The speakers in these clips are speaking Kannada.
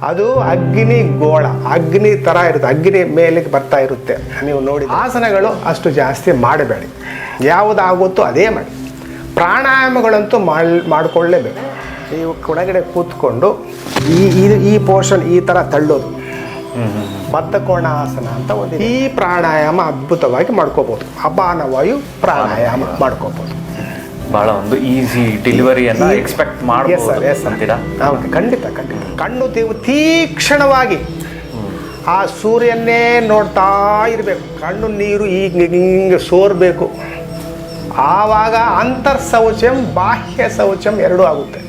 ಅದು ಅಗ್ನಿ ಗೋಳ, ಅಗ್ನಿ ಥರ ಇರುತ್ತೆ, ಅಗ್ನಿ ಮೇಲೆ ಬರ್ತಾ ಇರುತ್ತೆ. ನೀವು ನೋಡಿ, ಆಸನಗಳು ಅಷ್ಟು ಜಾಸ್ತಿ ಮಾಡಬೇಡಿ, ಯಾವುದಾಗುತ್ತೋ ಅದೇ ಮಾಡಿ. ಪ್ರಾಣಾಯಾಮಗಳಂತೂ ಮಾಡಿಕೊಳ್ಳೇಬೇಕು. ನೀವು ಒಳಗಡೆ ಕೂತ್ಕೊಂಡು ಈ ಪೋರ್ಷನ್ ಈ ಥರ ತಳ್ಳೋದು ಬದ್ಧಕೋಣಾಸನ ಅಂತ ಒಂದು. ಈ ಪ್ರಾಣಾಯಾಮ ಅದ್ಭುತವಾಗಿ ಮಾಡ್ಕೋಬೋದು. ಅಪಾನ ವಾಯು ಪ್ರಾಣಾಯಾಮ ಮಾಡ್ಕೋಬೋದು. ಬಹಳ ಒಂದು ಈಸಿ ಡೆಲಿವರಿಯನ್ನು ಎಕ್ಸ್ಪೆಕ್ಟ್ ಮಾಡ್ಬೋದು ಅಂತೀರಾ? ಹೌದು, ಖಂಡಿತ ಖಂಡಿತ. ಕಣ್ಣು ತೀಕ್ಷ್ಣವಾಗಿ ಆ ಸೂರ್ಯನ್ನೇ ನೋಡ್ತಾ ಇರಬೇಕು. ಕಣ್ಣು ನೀರು ಹಿಂಗೆ ಸೋರಬೇಕು. ಆವಾಗ ಅಂತರ್ ಶೌಚಂ ಬಾಹ್ಯ ಶೌಚಂ ಎರಡೂ ಆಗುತ್ತೆ.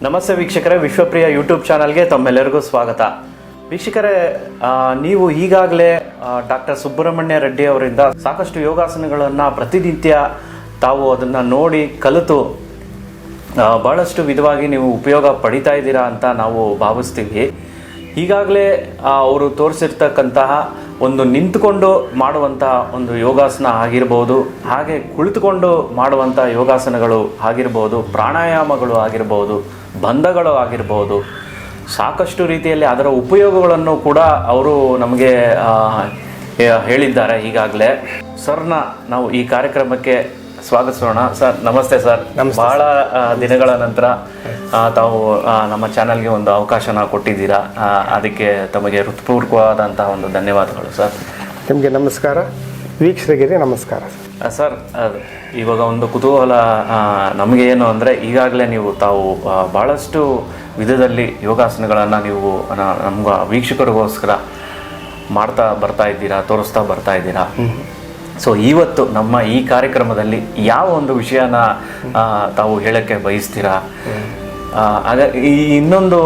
ನಮಸ್ತೆ ವೀಕ್ಷಕರೇ, ವಿಶ್ವಪ್ರಿಯ ಯೂಟ್ಯೂಬ್ ಚಾನಲ್ಗೆ ತಮ್ಮೆಲ್ಲರಿಗೂ ಸ್ವಾಗತ. ವೀಕ್ಷಕರೇ, ನೀವು ಈಗಾಗಲೇ ಡಾಕ್ಟರ್ ಸುಬ್ರಹ್ಮಣ್ಯ ರೆಡ್ಡಿ ಅವರಿಂದ ಸಾಕಷ್ಟು ಯೋಗಾಸನಗಳನ್ನು ಪ್ರತಿನಿತ್ಯ ತಾವು ಅದನ್ನು ನೋಡಿ ಕಲಿತು ಭಾಳಷ್ಟು ವಿಧವಾಗಿ ನೀವು ಉಪಯೋಗ ಪಡಿತಾ ಇದ್ದೀರಾ ಅಂತ ನಾವು ಭಾವಿಸ್ತೀವಿ. ಈಗಾಗಲೇ ಅವರು ತೋರಿಸಿರ್ತಕ್ಕಂತಹ ಒಂದು ನಿಂತುಕೊಂಡು ಮಾಡುವಂಥ ಒಂದು ಯೋಗಾಸನ ಆಗಿರ್ಬೋದು, ಹಾಗೆ ಕುಳಿತುಕೊಂಡು ಮಾಡುವಂಥ ಯೋಗಾಸನಗಳು ಆಗಿರ್ಬೋದು, ಪ್ರಾಣಾಯಾಮಗಳು ಆಗಿರ್ಬೋದು, ಬಂಧಗಳು ಆಗಿರ್ಬೋದು, ಸಾಕಷ್ಟು ರೀತಿಯಲ್ಲಿ ಅದರ ಉಪಯೋಗಗಳನ್ನು ಕೂಡ ಅವರು ನಮಗೆ ಹೇಳಿದ್ದಾರೆ. ಈಗಾಗಲೇ ಸರ್ನ ನಾವು ಈ ಕಾರ್ಯಕ್ರಮಕ್ಕೆ ಸ್ವಾಗತಿಸೋಣ. ಸರ್ ನಮಸ್ತೆ. ಸರ್, ಬಹಳ ದಿನಗಳ ನಂತರ ತಾವು ನಮ್ಮ ಚಾನಲ್ಗೆ ಒಂದು ಅವಕಾಶನ ಕೊಟ್ಟಿದ್ದೀರಾ. ಅದಕ್ಕೆ ತಮಗೆ ಹೃತ್ಪೂರ್ವಕವಾದಂತಹ ಒಂದು ಧನ್ಯವಾದಗಳು ಸರ್. ನಿಮಗೆ ನಮಸ್ಕಾರ, ವೀಕ್ಷಕರಿಗೆ ನಮಸ್ಕಾರ. ಸರ್, ಇವಾಗ ಒಂದು ಕುತೂಹಲ ನಮಗೆ ಏನು ಅಂದರೆ, ಈಗಾಗಲೇ ತಾವು ಭಾಳಷ್ಟು ವಿಧದಲ್ಲಿ ಯೋಗಾಸನಗಳನ್ನು ನೀವು ನಮ್ಗೆ ವೀಕ್ಷಕರಿಗೋಸ್ಕರ ಮಾಡ್ತಾ ಬರ್ತಾ ಇದ್ದೀರಾ, ತೋರಿಸ್ತಾ ಬರ್ತಾ ಇದ್ದೀರಾ. ಸೊ ಇವತ್ತು ನಮ್ಮ ಈ ಕಾರ್ಯಕ್ರಮದಲ್ಲಿ ಯಾವ ಒಂದು ವಿಷಯನ ತಾವು ಹೇಳಕ್ಕೆ ಬಯಸ್ತೀರಾ? ಆಗ ಈ ಇನ್ನೊಂದು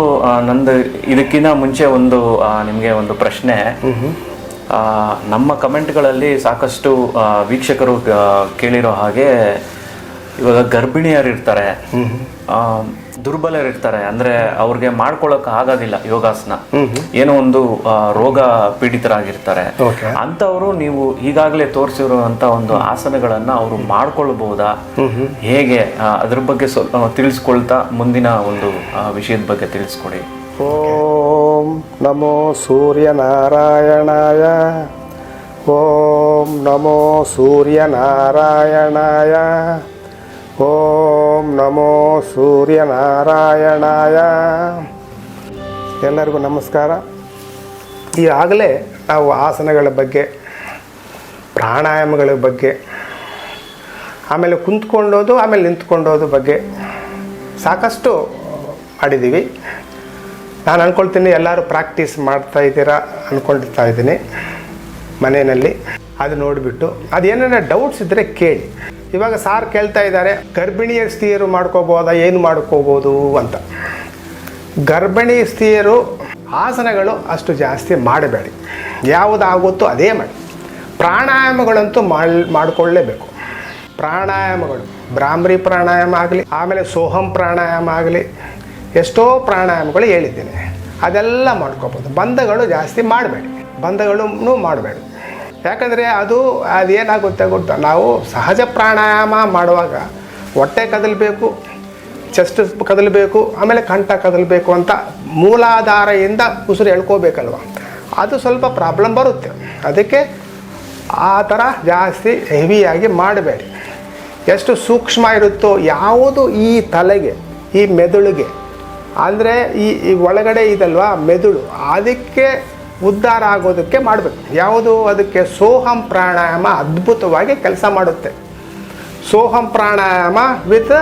ನಂದು ಇದಕ್ಕಿಂತ ಮುಂಚೆ ಒಂದು ನಿಮಗೆ ಒಂದು ಪ್ರಶ್ನೆ. ನಮ್ಮ ಕಮೆಂಟ್ಗಳಲ್ಲಿ ಸಾಕಷ್ಟು ವೀಕ್ಷಕರು ಕೇಳಿರೋ ಹಾಗೆ, ಇವಾಗ ಗರ್ಭಿಣಿಯರಿರ್ತಾರೆ, ದುರ್ಬಲರಿರ್ತಾರೆ, ಅಂದರೆ ಅವ್ರಿಗೆ ಮಾಡ್ಕೊಳ್ಳೋಕೆ ಆಗೋದಿಲ್ಲ ಯೋಗಾಸನ, ಏನೋ ಒಂದು ರೋಗ ಪೀಡಿತರಾಗಿರ್ತಾರೆ. ಅಂಥವರು ನೀವು ಈಗಾಗಲೇ ತೋರಿಸಿರುವಂಥ ಒಂದು ಆಸನಗಳನ್ನು ಅವರು ಮಾಡ್ಕೊಳ್ಬಹುದಾ, ಹೇಗೆ ಅದ್ರ ಬಗ್ಗೆ ಸ್ವಲ್ಪ ತಿಳಿಸ್ಕೊಳ್ತಾ ಮುಂದಿನ ಒಂದು ವಿಷಯದ ಬಗ್ಗೆ ತಿಳಿಸ್ಕೊಡಿ. ಓಂ ನಮೋ ಸೂರ್ಯನಾರಾಯಣಾಯ. ಓಂ ನಮೋ ಸೂರ್ಯನಾರಾಯಣಾಯ. ಓಂ ನಮೋ ಸೂರ್ಯನಾರಾಯಣಾಯ. ಎಲ್ಲರಿಗೂ ನಮಸ್ಕಾರ. ಈಗಾಗಲೇ ನಾವು ಆಸನಗಳ ಬಗ್ಗೆ, ಪ್ರಾಣಾಯಾಮಗಳ ಬಗ್ಗೆ, ಆಮೇಲೆ ಕುಂತ್ಕೊಂಡೋದು, ಆಮೇಲೆ ನಿಂತ್ಕೊಂಡೋದು ಬಗ್ಗೆ ಸಾಕಷ್ಟು ಮಾಡಿದ್ದೀವಿ. ನಾನು ಅಂದ್ಕೊಳ್ತೀನಿ ಎಲ್ಲರೂ ಪ್ರಾಕ್ಟೀಸ್ ಮಾಡ್ತಾ ಇದ್ದೀರಾ ಅಂದ್ಕೊಳ್ತಾ ಇದ್ದೀನಿ ಮನೆಯಲ್ಲಿ. ಅದು ನೋಡಿಬಿಟ್ಟು ಅದೇನಾರ ಡೌಟ್ಸ್ ಇದ್ದರೆ ಕೇಳಿ. ಇವಾಗ ಸಾರ್ ಕೇಳ್ತಾ ಇದ್ದಾರೆ, ಗರ್ಭಿಣಿಯ ಸ್ತ್ರೀಯರು ಮಾಡ್ಕೋಬೋದಾ, ಏನು ಮಾಡ್ಕೋಬೋದು ಅಂತ. ಗರ್ಭಿಣಿ ಸ್ತ್ರೀಯರು ಆಸನಗಳು ಅಷ್ಟು ಜಾಸ್ತಿ ಮಾಡಬೇಡಿ, ಯಾವುದಾಗುತ್ತೋ ಅದೇ ಮಾಡಿ. ಪ್ರಾಣಾಯಾಮಗಳಂತೂ ಮಾಡಿಕೊಳ್ಳೇಬೇಕು. ಪ್ರಾಣಾಯಾಮಗಳು ಭ್ರಾಮರಿ ಪ್ರಾಣಾಯಾಮ ಆಗಲಿ, ಆಮೇಲೆ ಸೋಹಂ ಪ್ರಾಣಾಯಾಮ ಆಗಲಿ, ಎಷ್ಟೋ ಪ್ರಾಣಾಯಾಮಗಳು ಹೇಳಿದ್ದೇನೆ, ಅದೆಲ್ಲ ಮಾಡ್ಕೋಬೋದು. ಬಂಧಗಳು ಜಾಸ್ತಿ ಮಾಡಬೇಡಿ, ಬಂಧಗಳನ್ನು ಮಾಡಬೇಡಿ. ಯಾಕಂದರೆ ಅದೇನಾಗುತ್ತೆ ಗೊತ್ತಾ, ನಾವು ಸಹಜ ಪ್ರಾಣಾಯಾಮ ಮಾಡುವಾಗ ಹೊಟ್ಟೆ ಕದಲಬೇಕು, ಚೆಸ್ಟ್ ಕದಲಬೇಕು, ಆಮೇಲೆ ಕಂಠ ಕದಲಬೇಕು ಅಂತ ಮೂಲಾಧಾರದಿಂದ ಉಸಿರು ಎಳ್ಕೋಬೇಕಲ್ವ, ಅದು ಸ್ವಲ್ಪ ಪ್ರಾಬ್ಲಮ್ ಬರುತ್ತೆ. ಅದಕ್ಕೆ ಆ ಥರ ಜಾಸ್ತಿ ಹೆವಿಯಾಗಿ ಮಾಡಬೇಡಿ. ಎಷ್ಟು ಸೂಕ್ಷ್ಮ ಇರುತ್ತೋ ಯಾವುದು ಈ ತಲೆಗೆ, ಈ ಮೆದುಳಿಗೆ, ಅಂದರೆ ಈ ಒಳಗಡೆ ಇದಲ್ವಾ ಮೆದುಳು, ಅದಕ್ಕೆ ಉದ್ಧಾರ ಆಗೋದಕ್ಕೆ ಮಾಡಬೇಕು. ಯಾವುದು ಅದಕ್ಕೆ ಸೋಹಂ ಪ್ರಾಣಾಯಾಮ ಅದ್ಭುತವಾಗಿ ಕೆಲಸ ಮಾಡುತ್ತೆ. ಸೋಹಂ ಪ್ರಾಣಾಯಾಮ ವಿತ್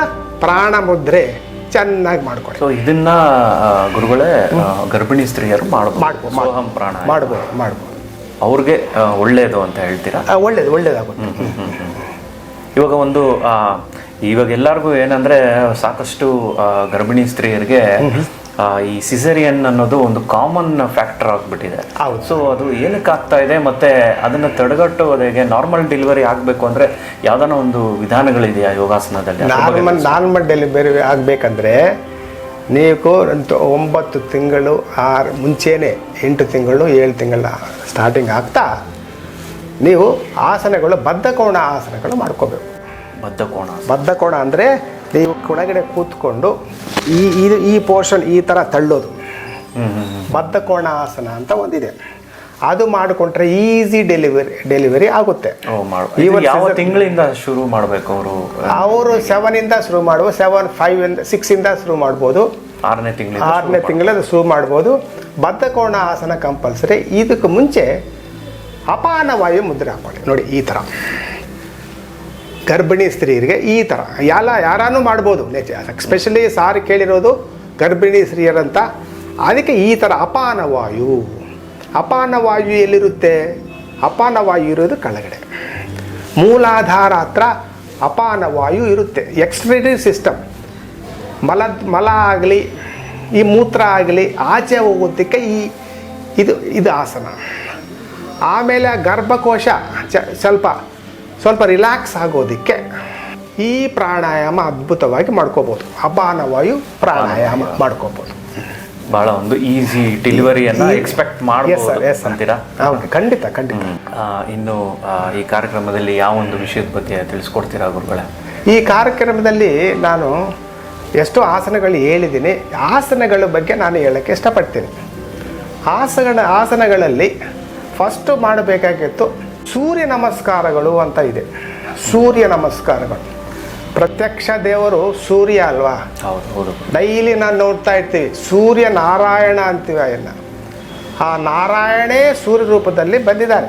ಪ್ರಾಣ ಮುದ್ರೆ ಚೆನ್ನಾಗಿ ಮಾಡ್ಕೊಳ್ಳಿ. ಸೊ ಇದನ್ನ ಗುರುಗಳೇ ಗರ್ಭಿಣಿ ಸ್ತ್ರೀಯರು ಮಾಡ್ಬೋದು, ಸೋಹಂ ಪ್ರಾಣಾಯಾಮ ಮಾಡ್ಬೋದು. ಅವ್ರಿಗೆ ಒಳ್ಳೇದು ಅಂತ ಹೇಳ್ತೀರಾ? ಒಳ್ಳೇದಾಗುತ್ತೆ. ಇವಾಗ ಒಂದು ಇವಾಗ ಎಲ್ಲರಿಗೂ ಏನಂದ್ರೆ, ಸಾಕಷ್ಟು ಗರ್ಭಿಣಿ ಸ್ತ್ರೀಯರಿಗೆ ಈ ಸಿಸೇರಿಯನ್ ಅನ್ನೋದು ಒಂದು ಕಾಮನ್ ಫ್ಯಾಕ್ಟರ್ ಆಗ್ಬಿಟ್ಟಿದೆ. ಸೊ ಅದು ಏನಕ್ಕೆ ಆಗ್ತಾ ಇದೆ, ಮತ್ತೆ ಅದನ್ನ ತಡೆಗಟ್ಟುವುದಕ್ಕೆ, ನಾರ್ಮಲ್ ಡೆಲಿವರಿ ಆಗಬೇಕು ಅಂದ್ರೆ ಯಾವ್ದಾನ ಒಂದು ವಿಧಾನಗಳಿದೆಯಾ ಯೋಗಾಸನದಲ್ಲಿ? ನಾರ್ಮಲ್ ಡೆಲಿವರಿ ಆಗಬೇಕಂದ್ರೆ ನೀವು 9 ತಿಂಗಳು ಮುಂಚೆನೆ 8 ತಿಂಗಳು 7 ತಿಂಗಳ ಸ್ಟಾರ್ಟಿಂಗ್ ಆಗ್ತಾ ನೀವು ಆಸನಗಳು ಬದ್ಧಕೋಣ ಆಸನಗಳು ಮಾಡ್ಕೋಬೇಕು. ಬದ್ಧಕೋಣ ಅಂದರೆ ನೀವು ಕೆಳಗಡೆ ಕೂತ್ಕೊಂಡು ಈ ಪೋರ್ಷನ್ ಈ ಥರ ತಳ್ಳೋದು. ಬದ್ಧಕೋಣ ಆಸನ ಅಂತ ಒಂದಿದೆ, ಅದು ಮಾಡಿಕೊಂಡ್ರೆ ಈಸಿ ಡೆಲಿವರಿ ಆಗುತ್ತೆ. ಯಾವ ತಿಂಗಳಿಂದ ಶುರು ಮಾಡಬೇಕು ಅವರು 7 ಶುರು ಮಾಡುವ 7, 5, 6 ಶುರು ಮಾಡ್ಬೋದು. 6ನೇ ತಿಂಗಳಲ್ಲಿ ಶುರು ಮಾಡ್ಬೋದು. ಬದ್ಧಕೋಣ ಆಸನ ಕಂಪಲ್ಸರಿ. ಇದಕ್ಕೆ ಮುಂಚೆ ಅಪಾನವಾಯು ಮುದ್ರೆ ಹಾಕೊಳ್ಳಿ. ನೋಡಿ ಈ ಥರ ಗರ್ಭಿಣಿ ಸ್ತ್ರೀಯರಿಗೆ ಈ ಥರ ಯಾರನ್ನೂ ಮಾಡ್ಬೋದು. ಎಸ್ಪೆಷಲಿ ಸಾರಿ ಕೇಳಿರೋದು ಗರ್ಭಿಣಿ ಸ್ತ್ರೀಯರಂತ. ಅದಕ್ಕೆ ಈ ಥರ ಅಪಾನವಾಯು ಎಲ್ಲಿರುತ್ತೆ? ಅಪಾನವಾಯು ಇರೋದು ಕೆಳಗಡೆ ಮೂಲಾಧಾರ ಹತ್ರ ಅಪಾನವಾಯು ಇರುತ್ತೆ. ಎಕ್ಸ್ಕ್ರೀಟರಿ ಸಿಸ್ಟಮ್, ಮಲ ಆಗಲಿ ಈ ಮೂತ್ರ ಆಗಲಿ ಆಚೆ ಹೋಗೋದಕ್ಕೆ ಇದು ಆಸನ. ಆಮೇಲೆ ಗರ್ಭಕೋಶ ಸ್ವಲ್ಪ ರಿಲ್ಯಾಕ್ಸ್ ಆಗೋದಕ್ಕೆ ಈ ಪ್ರಾಣಾಯಾಮ ಅದ್ಭುತವಾಗಿ ಮಾಡ್ಕೋಬೋದು. ಅಪಾನವಾಯು ಪ್ರಾಣಾಯಾಮ ಮಾಡ್ಕೋಬೋದು. ಬಹಳ ಒಂದು ಈಸಿ ಡೆಲಿವರಿಯನ್ನು ಎಕ್ಸ್ಪೆಕ್ಟ್ ಮಾಡ್ಬೋದು ಅಂತೀರಾ? ಹೌದು, ಖಂಡಿತ. ಇನ್ನು ಈ ಕಾರ್ಯಕ್ರಮದಲ್ಲಿ ಯಾವ ಒಂದು ವಿಷಯದ ಬಗ್ಗೆ ತಿಳಿಸ್ಕೊಡ್ತೀರಾ ಗುರುಗಳೇ? ಈ ಕಾರ್ಯಕ್ರಮದಲ್ಲಿ ನಾನು ಎಷ್ಟೋ ಆಸನಗಳು ಹೇಳಿದ್ದೀನಿ. ಆಸನಗಳ ಬಗ್ಗೆ ನಾನು ಹೇಳೋಕ್ಕೆ ಇಷ್ಟಪಡ್ತೀನಿ. ಆಸನಗಳಲ್ಲಿ ಫಸ್ಟು ಮಾಡಬೇಕಾಗಿತ್ತು ಸೂರ್ಯ ನಮಸ್ಕಾರಗಳು ಅಂತ ಇದೆ. ಸೂರ್ಯ ನಮಸ್ಕಾರಗಳು, ಪ್ರತ್ಯಕ್ಷ ದೇವರು ಸೂರ್ಯ ಅಲ್ವಾ? ಹೌದು. ಡೈಲಿ ನಾನು ನೋಡ್ತಾ ಇರ್ತೀವಿ ಸೂರ್ಯ ನಾರಾಯಣ ಅಂತೀವಿ. ಆ ನಾರಾಯಣೇ ಸೂರ್ಯ ರೂಪದಲ್ಲಿ ಬಂದಿದ್ದಾರೆ.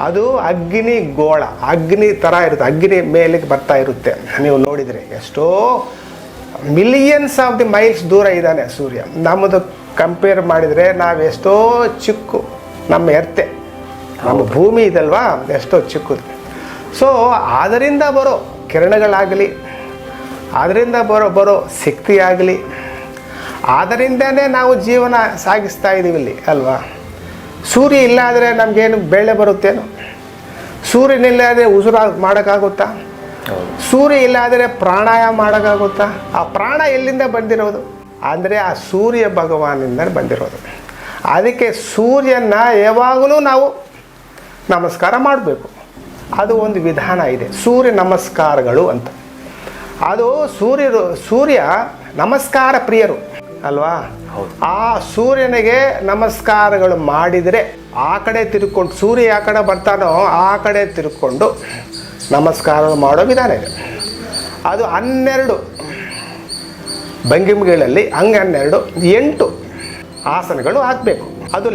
ಅದು ಅಗ್ನಿ ಗೋಳ, ಅಗ್ನಿ ಥರ ಇರುತ್ತೆ, ಅಗ್ನಿ ಮೇಲಿಗೆ ಬರ್ತಾ ಇರುತ್ತೆ. ನೀವು ನೋಡಿದರೆ ಎಷ್ಟೋ ಮಿಲಿಯನ್ಸ್ ಆಫ್ ದಿ ಮೈಲ್ಸ್ ದೂರ ಇದ್ದಾನೆ ಸೂರ್ಯ. ನಮ್ಮದು ಕಂಪೇರ್ ಮಾಡಿದರೆ ನಾವೆಷ್ಟೋ ಚಿಕ್ಕು, ನಮ್ಮ ಎರ್ತೆ, ನಮ್ಮ ಭೂಮಿ ಇದಲ್ವಾ ಎಷ್ಟೋ ಚಿಕ್ಕದು. ಸೊ ಅದರಿಂದ ಬರೋ ಕಿರಣಗಳಾಗಲಿ, ಅದರಿಂದ ಬರೋ ಶಕ್ತಿಯಾಗಲಿ, ಅದರಿಂದನೇ ನಾವು ಜೀವನ ಸಾಗಿಸ್ತಾ ಇದ್ದೀವಿ ಇಲ್ಲಿ ಅಲ್ವಾ? ಸೂರ್ಯ ಇಲ್ಲ ಆದರೆ ನಮಗೇನು ಬೆಳೆ ಬರುತ್ತೇನು? ಸೂರ್ಯನಿಲ್ಲಾದರೆ ಉಸಿರು ಮಾಡೋಕ್ಕಾಗುತ್ತಾ? ಸೂರ್ಯ ಇಲ್ಲಾದರೆ ಪ್ರಾಣಾಯಾಮ ಮಾಡೋಕ್ಕಾಗುತ್ತಾ? ಆ ಪ್ರಾಣ ಎಲ್ಲಿಂದ ಬಂದಿರೋದು ಅಂದರೆ ಆ ಸೂರ್ಯ ಭಗವಾನಿಂದ ಬಂದಿರೋದು. ಅದಕ್ಕೆ ಸೂರ್ಯನ ಯಾವಾಗಲೂ ನಾವು ನಮಸ್ಕಾರ ಮಾಡಬೇಕು. ಅದು ಒಂದು ವಿಧಾನ ಇದೆ, ಸೂರ್ಯ ನಮಸ್ಕಾರಗಳು ಅಂತ. ಅದು ಸೂರ್ಯ ನಮಸ್ಕಾರ ಪ್ರಿಯರು ಅಲ್ವಾ? ಆ ಸೂರ್ಯನಿಗೆ ನಮಸ್ಕಾರಗಳು ಮಾಡಿದರೆ ಆ ಕಡೆ ತಿರ್ಕೊಂಡು, ಸೂರ್ಯ ಯಾವ ಕಡೆ ಬರ್ತಾನೋ ಆ ಕಡೆ ತಿರ್ಕೊಂಡು ನಮಸ್ಕಾರ ಮಾಡೋ ವಿಧಾನ ಇದೆ. ಅದು 12 ಭಂಗಿಮೆಗಳಲ್ಲಿ 8 ಆಸನಗಳು ಹಾಕಬೇಕು. ಅದು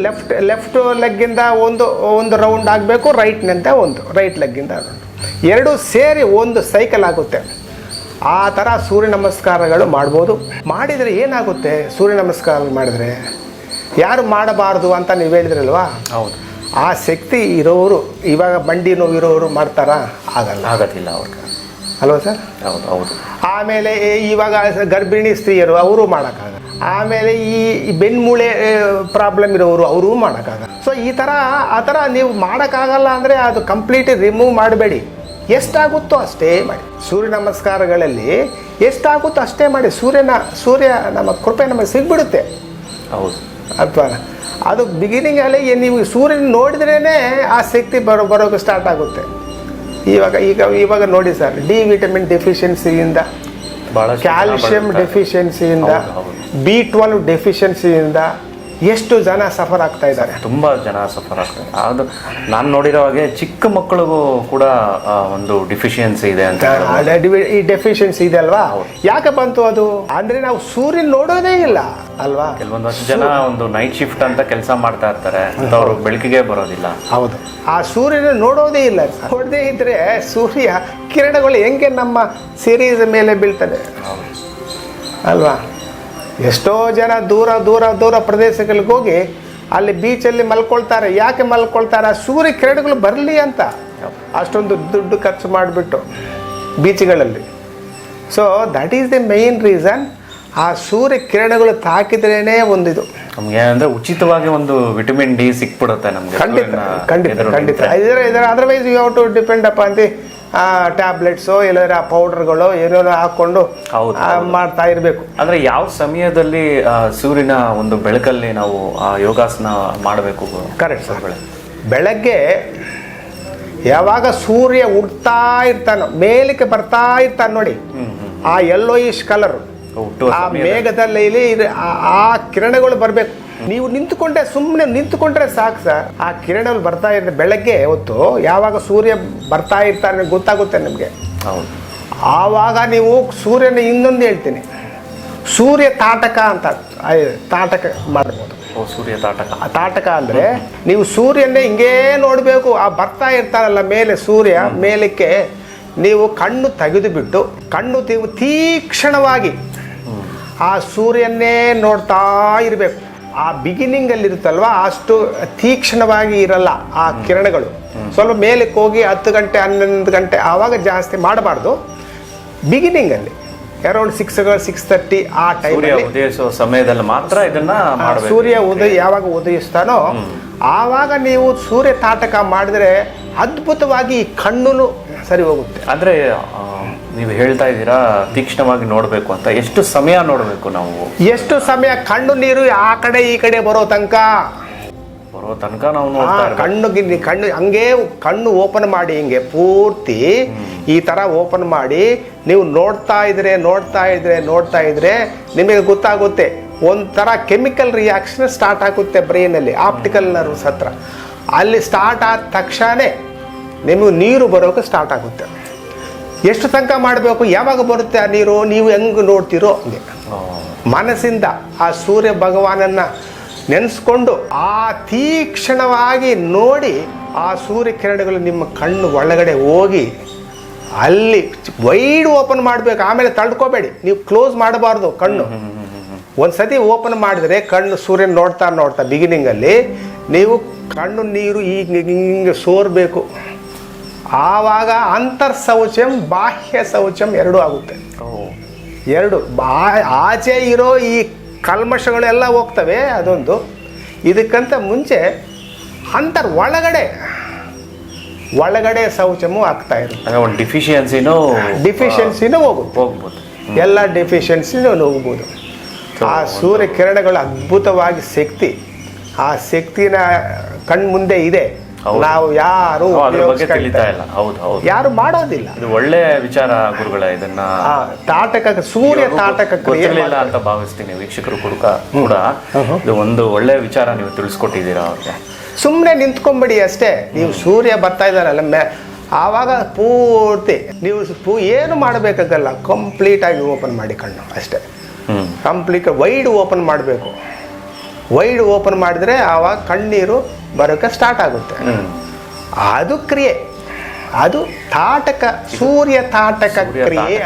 ಲೆಫ್ಟ್ ಲೆಗ್ಗಿಂದ ಒಂದು ರೌಂಡ್ ಆಗಬೇಕು, ರೈಟ್ನಿಂದ ರೈಟ್ ಲೆಗ್ಗಿಂದ ಎರಡು ಸೇರಿ ಒಂದು ಸೈಕಲ್ ಆಗುತ್ತೆ. ಆ ಥರ ಸೂರ್ಯ ನಮಸ್ಕಾರಗಳು ಮಾಡ್ಬೋದು. ಮಾಡಿದರೆ ಏನಾಗುತ್ತೆ? ಸೂರ್ಯ ನಮಸ್ಕಾರ ಮಾಡಿದರೆ ಯಾರು ಮಾಡಬಾರ್ದು ಅಂತ ನೀವು ಹೇಳಿದ್ರಲ್ವಾ? ಹೌದು. ಆ ಶಕ್ತಿ ಇರೋರು, ಇವಾಗ ಮಂಡಿ ನೋವು ಇರೋರು ಮಾಡ್ತಾರಾ? ಆಗೋದಿಲ್ಲ ಅವ್ರಿಗೆ ಅಲ್ವಾ ಸರ್? ಹೌದು. ಆಮೇಲೆ ಇವಾಗ ಗರ್ಭಿಣಿ ಸ್ತ್ರೀಯರು ಅವರು ಮಾಡೋಕ್ಕಾಗಲ್ಲ. ಆಮೇಲೆ ಈ ಬೆನ್ಮೂಳೆ ಪ್ರಾಬ್ಲಮ್ ಇರೋರು ಅವರು ಮಾಡೋಕ್ಕಾಗಲ್ಲ. ಸೊ ಆ ಥರ ನೀವು ಮಾಡೋಕ್ಕಾಗಲ್ಲ ಅಂದರೆ ಅದು ಕಂಪ್ಲೀಟ್ ರಿಮೂವ್ ಮಾಡಬೇಡಿ. ಎಷ್ಟಾಗುತ್ತೋ ಅಷ್ಟೇ ಮಾಡಿ. ಸೂರ್ಯ ನಮಸ್ಕಾರಗಳಲ್ಲಿ ಎಷ್ಟಾಗುತ್ತೋ ಅಷ್ಟೇ ಮಾಡಿ. ಸೂರ್ಯ ನಮ್ಮ ಕೃಪೆ ನಮಗೆ ಸಿಗ್ಬಿಡುತ್ತೆ. ಹೌದು. ಅಥವಾ ಅದು ಬಿಗಿನಿಂಗಲ್ಲಿ ನೀವು ಸೂರ್ಯನ ನೋಡಿದ್ರೇ ಆ ಶಕ್ತಿ ಬರೋಕ್ಕೆ ಸ್ಟಾರ್ಟ್ ಆಗುತ್ತೆ. ಇವಾಗ ನೋಡಿ ಸರ್, ಡಿ ವಿಟಮಿನ್ ಡೆಫಿಷಿಯನ್ಸಿಯಿಂದ, ಕ್ಯಾಲ್ಶಿಯಂ ಡೆಫಿಷಿಯನ್ಸಿಯಿಂದ, B12 ಡೆಫಿಷಿಯನ್ಸಿಯಿಂದ ಎಷ್ಟು ಜನ ಸಫರ್ ಆಗ್ತಾ ಇದ್ದಾರೆ? ತುಂಬ ಜನ ಸಫರ್ ಆಗ್ತಾರೆ. ಅದು ನಾನು ನೋಡಿರೋ ಹಾಗೆ ಚಿಕ್ಕ ಮಕ್ಕಳಿಗೂ ಕೂಡ ಒಂದು ಡಿಫಿಷಿಯನ್ಸಿ ಇದೆ ಅಂತ. ಈ ಡೆಫಿಷಿಯನ್ಸಿ ಇದೆ ಅಲ್ವಾ? ಯಾಕೆ ಬಂತು ಅದು ಅಂದರೆ ನಾವು ಸೂರ್ಯನ ನೋಡೋದೇ ಇಲ್ಲ ಅಲ್ವಾ? ಕೆಲವೊಂದಷ್ಟು ಜನ ಒಂದು ನೈಟ್ ಶಿಫ್ಟ್ ಅಂತ ಕೆಲಸ ಮಾಡ್ತಾ ಇರ್ತಾರೆ, ಅವರು ಬೆಳಕಿಗೆ ಬರೋದಿಲ್ಲ. ಹೌದು, ಆ ಸೂರ್ಯನ ನೋಡೋದೇ ಇಲ್ಲ. ನೋಡದೇ ಇದ್ರೆ ಸೂರ್ಯ ಕಿರಣಗಳು ಹೆಂಗೆ ನಮ್ಮ ಸಿರೀಸ್ ಮೇಲೆ ಬೀಳ್ತದೆ ಅಲ್ವಾ? ಎಷ್ಟೋ ಜನ ದೂರ ಪ್ರದೇಶಗಳಿಗೆ ಹೋಗಿ ಅಲ್ಲಿ ಬೀಚಲ್ಲಿ ಮಲ್ಕೊಳ್ತಾರೆ. ಯಾಕೆ ಮಲ್ಕೊಳ್ತಾರೆ? ಸೂರ್ಯ ಕಿರಣಗಳು ಬರಲಿ ಅಂತ ಅಷ್ಟೊಂದು ದುಡ್ಡು ಖರ್ಚು ಮಾಡಿಬಿಟ್ಟು ಬೀಚ್ಗಳಲ್ಲಿ. So that is the main reason. ಆ ಸೂರ್ಯ ಕಿರಣಗಳು ತಾಕಿದ್ರೇ ಒಂದಿದು ನಮಗೆ ಅಂದರೆ ಉಚಿತವಾಗಿ ಒಂದು ವಿಟಮಿನ್ ಡಿ ಸಿಕ್ಬಿಡುತ್ತೆ ನಮಗೆ. ಖಂಡಿತ. Otherwise you have to depend up ಅಂತ ಟ್ಯಾಬ್ಲೆಟ್ಸು ಇಲ್ಲಾಂದ್ರೆ ಆ ಪೌಡರ್ಗಳು ಏನೇನೋ ಹಾಕ್ಕೊಂಡು ಮಾಡ್ತಾ ಇರಬೇಕು. ಅಂದರೆ ಯಾವ ಸಮಯದಲ್ಲಿ ಸೂರ್ಯನ ಒಂದು ಬೆಳಕಲ್ಲಿ ನಾವು ಯೋಗಾಸನ ಮಾಡಬೇಕು? Correct sir. ಬೆಳಗ್ಗೆ ಯಾವಾಗ ಸೂರ್ಯ ಹುಡ್ತಾ ಇರ್ತಾನೋ ಮೇಲಕ್ಕೆ ಬರ್ತಾ ಇರ್ತಾನೆ ನೋಡಿ, ಆ ಯೆಲ್ಲೋಯಿಶ್ ಕಲರ್ ಆ ಮೇಘದಲ್ಲಿ ಆ ಕಿರಣಗಳು ಬರಬೇಕು. ನೀವು ನಿಂತುಕೊಂಡ್ರೆ, ಸುಮ್ಮನೆ ನಿಂತುಕೊಂಡ್ರೆ ಸಾಕು ಸರ್, ಆ ಕಿರಣಗಳು ಬರ್ತಾ ಇರ್ತದೆ. ಬೆಳಗ್ಗೆ ಹೊತ್ತು ಯಾವಾಗ ಸೂರ್ಯ ಬರ್ತಾ ಇರ್ತಾರೆ ಗೊತ್ತಾಗುತ್ತೆ ನಿಮಗೆ. ಆವಾಗ ನೀವು ಸೂರ್ಯನ ಇನ್ನೊಂದು ಹೇಳ್ತೀನಿ, ಸೂರ್ಯ ತಾಟಕ ಅಂತ ತಾಟಕ ಮಾಡ್ಬೋದು. ಸೂರ್ಯ ತಾಟಕ. ತಾಟಕ ಅಂದರೆ ನೀವು ಸೂರ್ಯನೇ ಹಿಂಗೇ ನೋಡಬೇಕು. ಆ ಬರ್ತಾ ಇರ್ತಾರಲ್ಲ ಮೇಲೆ ಸೂರ್ಯ ಮೇಲಕ್ಕೆ, ನೀವು ಕಣ್ಣು ತೆಗೆದು ಬಿಟ್ಟು ಕಣ್ಣು ತೀಕ್ಷ್ಣವಾಗಿ ಆ ಸೂರ್ಯನ್ನೇ ನೋಡ್ತಾ ಇರಬೇಕು. ಆ ಬಿಗಿನಿಂಗಲ್ಲಿ ಇರುತ್ತಲ್ವ ಅಷ್ಟು ತೀಕ್ಷ್ಣವಾಗಿ ಇರಲ್ಲ ಆ ಕಿರಣಗಳು. ಸ್ವಲ್ಪ ಮೇಲಕ್ಕೆ ಹೋಗಿ 10 ಗಂಟೆ 11 ಗಂಟೆ ಆವಾಗ ಜಾಸ್ತಿ ಮಾಡಬಾರ್ದು. ಬಿಗಿನಿಂಗಲ್ಲಿ ಅರೌಂಡ್ 6:30 ಆ ಟೈಮಲ್ಲಿ ಉದಯಿಸುವ ಸಮಯದಲ್ಲಿ ಮಾತ್ರ ಇದನ್ನ ಮಾಡಬೇಕು. ಸೂರ್ಯ ಯಾವಾಗ ಉದಯಿಸ್ತಾನೋ ಆವಾಗ ನೀವು ಸೂರ್ಯ ತಾಟಕ ಮಾಡಿದ್ರೆ ಅದ್ಭುತವಾಗಿ ಕಣ್ಣು ಸರಿ ಹೋಗುತ್ತೆ. ಅಂದ್ರೆ ನೀವು ಹೇಳ್ತಾ ಇದ್ದೀರಾ ತೀಕ್ಷ್ಣವಾಗಿ ನೋಡಬೇಕು ಅಂತ. ಎಷ್ಟು ಸಮಯ ನೋಡಬೇಕು ನಾವು? ಎಷ್ಟು ಸಮಯ? ಕಣ್ಣು ನೀರು ಆ ಕಡೆ ಈ ಕಡೆ ಬರೋ ತನಕ ನಾವು ನೋಡ್ತಾ ಕಣ್ಣು ಹಂಗೆ ಕಣ್ಣು ಓಪನ್ ಮಾಡಿ ಹಿಂಗೆ ಪೂರ್ತಿ ಈ ತರ ಓಪನ್ ಮಾಡಿ ನೀವು ನೋಡ್ತಾ ಇದ್ರೆ ನಿಮಗೆ ಗೊತ್ತಾಗುತ್ತೆ. ಒಂಥರ ಕೆಮಿಕಲ್ ರಿಯಾಕ್ಷನ್ ಸ್ಟಾರ್ಟ್ ಆಗುತ್ತೆ ಬ್ರೈನಲ್ಲಿ, ಆಪ್ಟಿಕಲ್ ನರ್ವ್ಸ್ ಹತ್ರ. ಅಲ್ಲಿ ಸ್ಟಾರ್ಟ್ ಆದ ತಕ್ಷಣ ನಿಮಗೆ ನೀರು ಬರೋಕೆ ಸ್ಟಾರ್ಟ್ ಆಗುತ್ತೆ. ಎಷ್ಟು ತನಕ ಮಾಡಬೇಕು? ಯಾವಾಗ ಬರುತ್ತೆ ಆ ನೀರು ನೀವು ಹೆಂಗೆ ನೋಡ್ತೀರೋ ಹಂಗೆ ಮನಸ್ಸಿಂದ ಆ ಸೂರ್ಯ ಭಗವಾನನ್ನ ನೆನೆಸ್ಕೊಂಡು ಆ ತೀಕ್ಷ್ಣವಾಗಿ ನೋಡಿ ಆ ಸೂರ್ಯ ಕಿರಣಗಳು ನಿಮ್ಮ ಕಣ್ಣು ಒಳಗಡೆ ಹೋಗಿ ಅಲ್ಲಿ ವೈಡ್ ಓಪನ್ ಮಾಡಬೇಕು. ಆಮೇಲೆ ತಳ್ಕೋಬೇಡಿ, ನೀವು ಕ್ಲೋಸ್ ಮಾಡಬಾರ್ದು ಕಣ್ಣು. ಒಂದ್ಸತಿ ಓಪನ್ ಮಾಡಿದ್ರೆ ಕಣ್ಣು ಸೂರ್ಯನ ನೋಡ್ತಾ ಬಿಗಿನಿಂಗಲ್ಲಿ ನೀವು ಕಣ್ಣು ನೀರು ಹಿಂಗೆ ಸೋರ್ಬೇಕು. ಆವಾಗ ಅಂತರ್ ಶೌಚಂ ಬಾಹ್ಯ ಶೌಚಂ ಎರಡೂ ಆಗುತ್ತೆ. ಎರಡು ಆಚೆ ಇರೋ ಈ ಕಲ್ಮಶಗಳೆಲ್ಲ ಹೋಗ್ತವೆ, ಅದೊಂದು. ಇದಕ್ಕಂತ ಮುಂಚೆ ಒಳಗಡೆ ಶೌಚಮೂ ಆಗ್ತಾ ಇರುತ್ತೆ. ಡಿಫಿಷಿಯನ್ಸಿನೂ ಹೋಗ್ಬೋದು. ಎಲ್ಲ ಡಿಫಿಷಿಯನ್ಸಿನೂ ಹೋಗ್ಬೋದು. ಆ ಸೂರ್ಯ ಕಿರಣಗಳು ಅದ್ಭುತವಾಗಿ ಶಕ್ತಿ, ಆ ಶಕ್ತಿನ ಕಣ್ಮುಂದೆ ಇದೆ. ನಾವು ಯಾರು ಯಾರು ಮಾಡೋದಿಲ್ಲ. ಇದು ಒಳ್ಳೆ ವಿಚಾರ ಗುರುಗಳ. ಇದನ್ನ ತಾಟಕ ಸೂರ್ಯ ತಾಟಕ ಗೊತ್ತಿರಲಿಲ್ಲ ಅಂತ ಭಾವಿಸ್ತೀನಿ ವೀಕ್ಷಕರು ಕೂಡ. ಇದು ಒಂದು ಒಳ್ಳೆ ವಿಚಾರ ನೀವು ತಿಳಿಸ್ಕೊಟ್ಟಿದ್ದೀರಾ ಅವ್ರಿಗೆ. ಸುಮ್ಮನೆ ನಿಂತ್ಕೊಂಬಿಡಿ ಅಷ್ಟೇ. ನೀವು ಸೂರ್ಯ ಬರ್ತಾ ಇದ್ದಾರಲ್ಲ ಆವಾಗ ಪೂರ್ತಿ ನೀವು ಏನು ಮಾಡಬೇಕಾಗಲ್ಲ, ಕಂಪ್ಲೀಟ್ ಆಗಿ ಓಪನ್ ಮಾಡಿ ಕಣ್ಣು ಅಷ್ಟೇ. ಕಂಪ್ಲೀಟ್ ವೈಡ್ ಓಪನ್ ಮಾಡಬೇಕು. ವೈಡ್ ಓಪನ್ ಮಾಡಿದ್ರೆ ಆವಾಗ ಕಣ್ಣೀರು ಬರೋಕೆ ಸ್ಟಾರ್ಟ್ ಆಗುತ್ತೆ. ಅದು ಕ್ರಿಯೆ, ಅದು ತಾಟಕ, ಸೂರ್ಯ ತಾಟಕ ಕ್ರಿಯೆ.